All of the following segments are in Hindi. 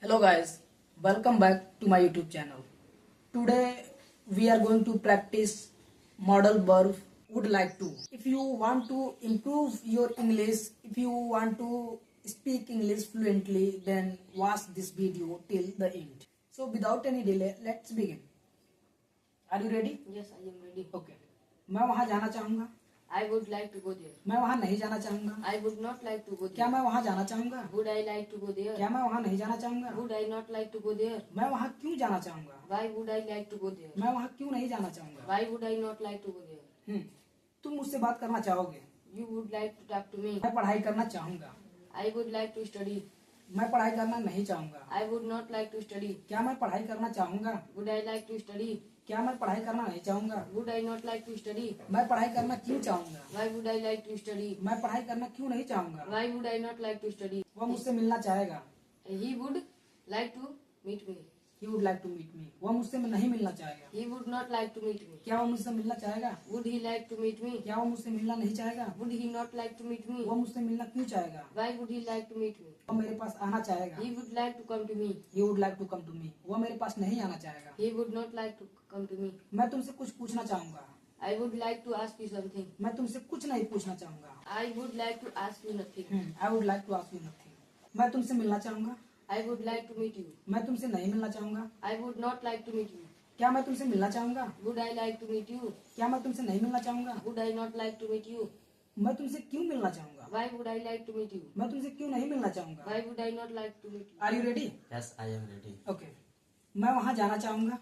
Hello guys, welcome back to my YouTube channel. Today we are going to practice modal verb would like to. If you want to improve your English, if you want to speak English fluently, then watch this video till the end. So without any delay, let's begin. Are you ready? Yes, I am ready. Okay. मैं वहां जाना चाहूंगा. I would like to go there. मैं वहां नहीं जाना चाहूंगा. I would not like to go there. क्या मैं वहां जाना चाहूंगा? Would I like to go there? क्या मैं वहां नहीं जाना चाहूंगा? Would I not like to go there? मैं वहां क्यों जाना चाहूंगा? Why would I like to go there? मैं वहां क्यों नहीं जाना चाहूंगा? Why would I not like to go there? तुम मुझसे बात करना चाहोगे? You would like to talk to me. मैं पढ़ाई करना चाहूंगा. I would like to study. मैं पढ़ाई करना नहीं चाहूंगा. I would not like to study. क्या मैं पढ़ाई करना चाहूंगा? Would I like to study? क्या मैं पढ़ाई करना नहीं चाहूंगा? Would I not like to study? मैं पढ़ाई करना क्यों चाहूंगा? Why would I like to study? मैं पढ़ाई करना क्यों नहीं चाहूंगा? Why would I not like to study? वो मुझसे मिलना चाहेगा. He would like to meet me. He would like to meet me. वो मुझसे नहीं मिलना चाहेगा. He would not like to meet me. क्या वो मुझसे मिलना चाहेगा? Would he like to meet me? क्या वो मुझसे मिलना नहीं चाहेगा? Would he not like to meet me? वो मुझसे मिलना क्यों चाहेगा? Why would he like to meet me? वो मेरे पास आना चाहेगा. He would like to come to me. He would like to come to me. वो मेरे पास नहीं आना चाहेगा. He would not like to come to me. मैं तुमसे कुछ पूछना चाहूंगा. I would like to ask you something. मैं तुमसे कुछ नहीं पूछना चाहूंगा. I would like to ask you nothing. I would like to ask you nothing. मैं तुमसे मिलना चाहूंगा. I would like to meet you. मैं तुमसे नहीं मिलना चाहूंगा. I would not like to meet you. क्या मैं तुमसे मिलना चाहूंगा? Would I like to meet you? क्या मैं तुमसे नहीं मिलना चाहूंगा? Would I not like to meet you? मैं तुमसे क्यों मिलना चाहूंगा? Why would I like to meet you? मैं तुमसे क्यों नहीं मिलना चाहूंगा? Why would I not like to meet you? Are you ready? Yes, I am ready. Okay. मैं वहां जाना चाहूंगा.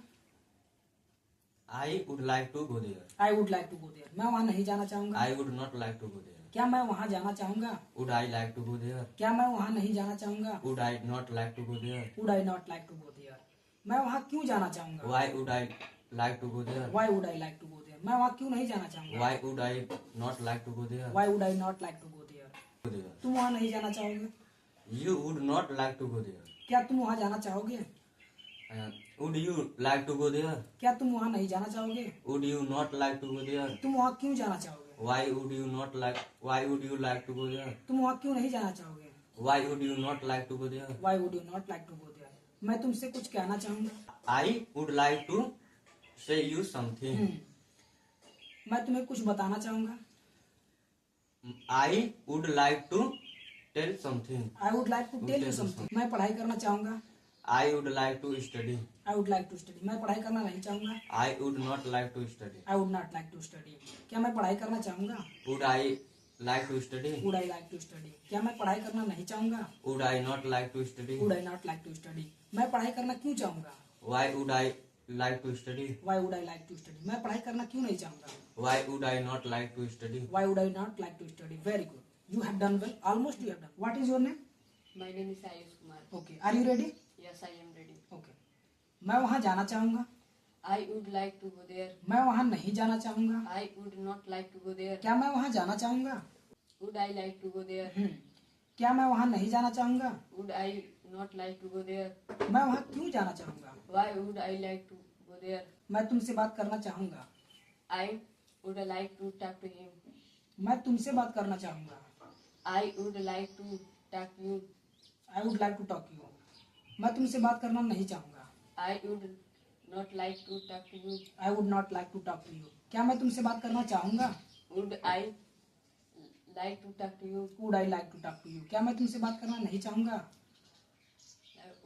I would like to go there. I would like to go there. मैं वहां नहीं जाना चाहूंगा. I would not like to go there. क्या मैं वहां जाना चाहूंगा? Would I like to go there? क्या मैं वहां नहीं जाना चाहूंगा? Would I not like to go there? Would I not like to go there. मैं वहां क्यों जाना चाहूंगा? Why would I like to go there? Why would I like to go there. मैं वहां क्यों नहीं जाना चाहूंगा? Why would I not like to go there? Why would I not like to go there. Go there. तुम वहां नहीं जाना चाहोगे? You would not like to go there. क्या तुम वहां जाना चाहोगे? Would you like to go there? क्या तुम वहां नहीं जाना चाहोगे? Would you not like to go there? तुम वहां क्यों जाना चाहोगे? Why would you not like? Why would you like to go there? तुम वहां क्यों नहीं जाना चाहोगे? Why would you not like to go there? Why would you not like to go there. मैं तुमसे कुछ कहना चाहूंगा. I would like to say you something. मैं तुम्हें कुछ बताना चाहूंगा. I would like to tell something. I would like to tell you something. मैं पढ़ाई करना चाहूंगा. I would like to study. I would like to study. मैं पढ़ाई करना नहीं चाहूंगा. I would not like to study. I would not like to study. क्या मैं पढ़ाई करना चाहूंगा? Would I like to study? Would I like to study. क्या मैं पढ़ाई करना नहीं चाहूंगा? Would I not like to study? Would I not like to study. मैं पढ़ाई करना क्यों चाहूंगा? Why would I like to study? Why would I like to study. मैं पढ़ाई करना क्यों नहीं चाहूंगा? Why would I not like to study? Why would I not like to study. Very good. You have done well. Almost you have done. What is your name? My name is Ayush Kumar. Okay. Are you ready? Yes, I am ready. Okay. मैं वहां जाना चाहूंगा. I would like to go there. मैं वहां नहीं जाना चाहूंगा. I would not like to go there. क्या मैं वहां जाना चाहूंगा? Would I like to go there? क्या मैं वहां नहीं जाना चाहूंगा? Would I not like to go there? मैं वहां क्यों जाना चाहूंगा? Why would I like to go there? मैं तुमसे बात करना चाहूंगा. I would like to talk to him. मैं तुमसे बात करना चाहूंगा. I would like to talk to you. I would like to talk you. मैं तुमसे बात करना नहीं चाहूंगा. I would not like to talk to you. I would not like to talk to you. क्या मैं तुमसे बात करना चाहूंगा? Would I like to talk to you? Would I like to talk to you. क्या मैं तुमसे बात करना नहीं चाहूंगा?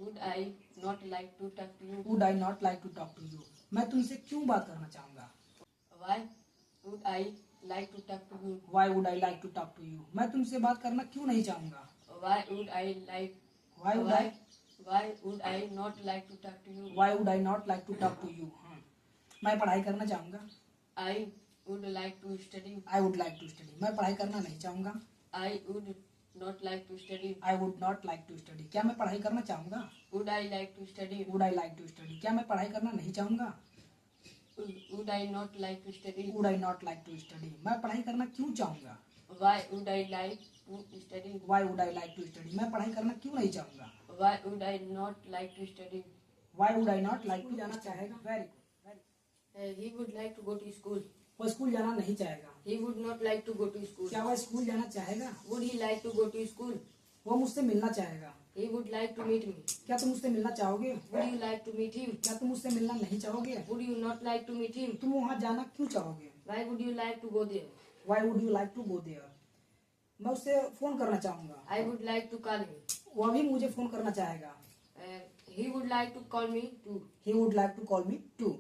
Would I not like to talk to you? Would I not like to talk to you. मैं तुमसे क्यों बात करना चाहूंगा? Why would I like to talk to you? Why would I like to talk to you. मैं तुमसे बात करना क्यों नहीं चाहूंगा? Why would I like? Why would I Why would I not like to talk to you? Why would I not like to talk to you. मैं पढ़ाई करना चाहूंगा. I would like to study. I would like to study. मैं पढ़ाई करना नहीं चाहूंगा. I would not like to study. I would not like to study. क्या मैं पढ़ाई करना चाहूंगा? Would I like to study? Would I like to study. क्या मैं पढ़ाई करना नहीं चाहूंगा? Would I not like to study? Would I not like to study. मैं पढ़ाई करना क्यों चाहूंगा? Why would I like to study? Why would I like to study. मैं पढ़ाई करना क्यों नहीं चाहूंगा? Why would I not like to study? Why would I not like to जाना चाहेगा. Very good. He would like to go to school. वो स्कूल जाना नहीं चाहेगा. He would not like to go to school. क्या वह स्कूल जाना चाहेगा? Would he like to go to school? वो मुझसे मिलना चाहेगा। He would like to meet me. क्या तुम मुझसे मिलना चाहोगे? Would you like to meet him? क्या तुम मुझसे मिलना नहीं चाहोगे? Would you not like to meet him? तुम वहाँ जाना क्यों चाहोगे? Why would you like to go there? Why would you like to go there? मैं उससे फोन करना चाहूंगा। I would like to call him. वो भी मुझे फोन करना चाहेगा। He would like to call me too. He would like to call me too.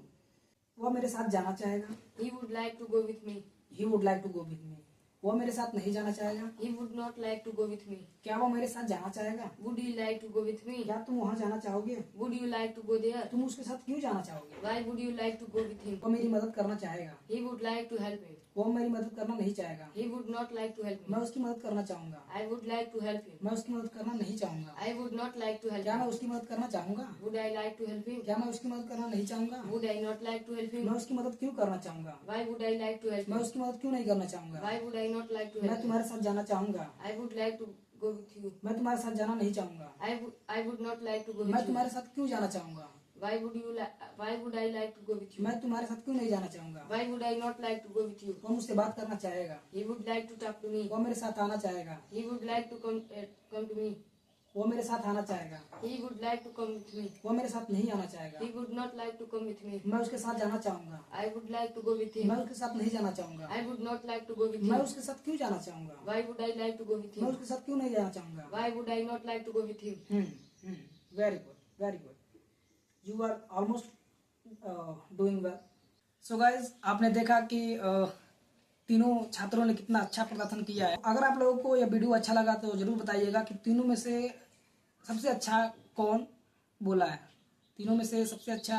वो मेरे साथ जाना चाहेगा। He would like to go with me. He would like to go with me. वो मेरे साथ नहीं जाना चाहेगा। He would not like to go with me. क्या वो मेरे साथ जाना चाहेगा? Would you like to go with me? क्या तुम वहाँ जाना चाहोगे? Would you like to go there? तुम उसके साथ क्यों जाना चाहोगे? Why would you like to go with him? वो मेरी मदद करना चाहेगा। He would like to help me. वो मेरी मदद करना नहीं चाहेगा। He would not like to help मैं me. उसकी मदद करना चाहूंगा। I would like to help him. मैं उसकी मदद करना नहीं चाहूंगा। I would not like to help क्या मैं him. उसकी मदद करना चाहूंगा? Would I like to help him? क्या मैं उसकी मदद करना नहीं चाहूंगा? Would I not like to help मैं him? उसकी मदद क्यों करना चाहूंगा? Why would I like to help मैं him? उसकी मदद क्यों नहीं करना चाहूंगा? Why would I not like to मैं help him? तुम्हारे साथ जाना चाहूंगा। I would like to go with you. मैं तुम्हारे साथ जाना नहीं चाहूंगा। I would not like to go मैं with you. तुम्हारे साथ क्यों जाना चाहूंगा? Why would I like to go with you? मैं तुम्हारे साथ क्यों नहीं जाना चाहूंगा? Why would I not like to go with you? वो मुझसे बात करना चाहेगा। He would like to talk to me. वो मेरे साथ आना चाहेगा। He would like to come to me. वो मेरे साथ आना चाहेगा। He would like to come with me. वो मेरे साथ नहीं आना चाहेगा। He would not like to come with me. मैं उसके साथ जाना चाहूंगा। I would like to go with मैं him. उसके साथ नहीं जाना चाहूंगा। I would not like to go with मैं him. उसके साथ क्यों जाना चाहूंगा? Why would I like to go with मैं him? उसके साथ क्यों नहीं जाना चाहूंगा? Why would I not like to go with him? Very good, very good. You are almost doing well. So guys, आपने देखा कि तीनों छात्रों ने कितना अच्छा प्रदर्शन किया है। अगर आप लोगों को यह वीडियो अच्छा लगा तो जरूर बताइएगा कि तीनों में से सबसे अच्छा कौन बोला है, तीनों में से सबसे अच्छा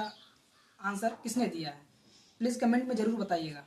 आंसर किसने दिया है। प्लीज़ कमेंट में जरूर बताइएगा।